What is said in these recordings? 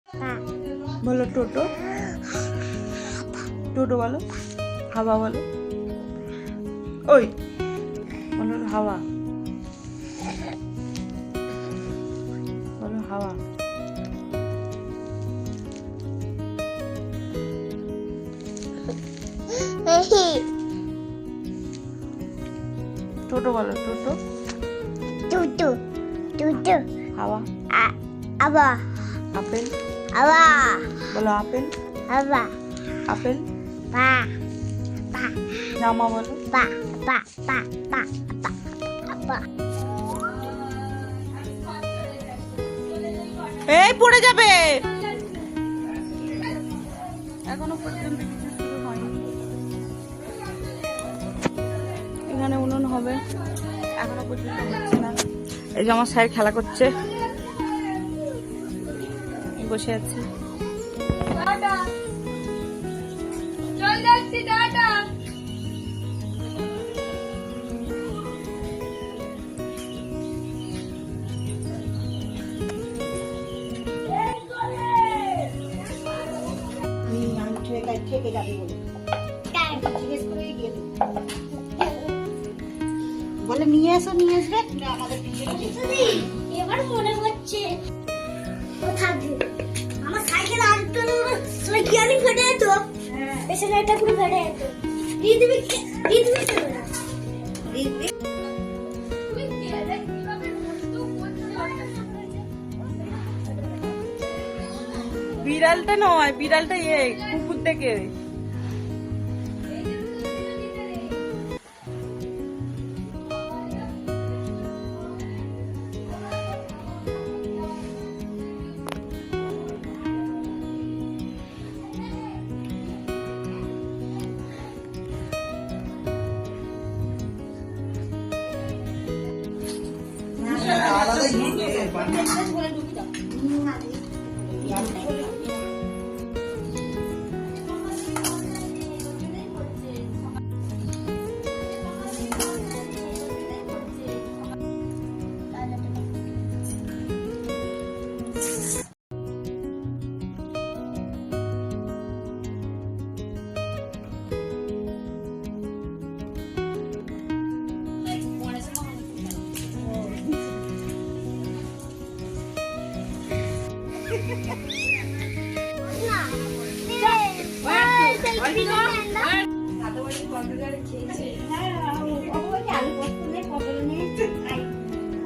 বলো টোটো, টোটো বলো। হাওয়া বলো, ওই বলো হাওয়া, বলো হাওয়া। টোটো বলো, টোটো। Tutu, tutu, হাওয়া। aba, আপেল aba, বলো, apple. aba, apple. ba, ba, জামা বলো। ba, ba, ba, ba, ba, ba. এই পড়ে যাবে। এখনো পর্যন্ত কিছু শুরু হয়নি। এখানে উনুন হবে, এখনো পর্যন্ত হচ্ছে না। এই যে আমার স্যার খেলা করছে, বসে আছে। থেকে যাবে বলে জিজ্ঞেস করে গিয়ে বলে নিয়ে এসো, নিয়ে আসবে আমাদের এবার মনে হচ্ছে আমার সাইকেল আনতো না, গিয়ারিং ফেটে যেত, পেছনে একটা পুরো ফেটে যেত। বিড়ালটা নয়, বিড়ালটা কুকুর থেকে।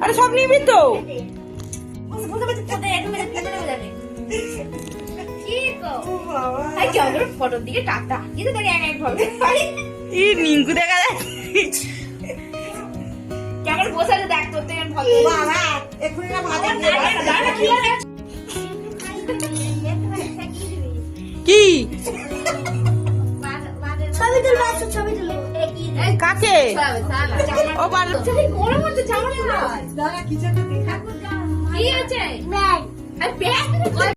আরে সব নিবি তো। ফটোর দিকে টাটা কিন্তু নিঙ্কু দেখা যায় কেমন বসে আছে দেখ তোর থেকে কি ছবি তুলবো, ছবি তুলবো কাকে ও বাড়ি গরম হচ্ছে জামা কি আছে ব্যাগ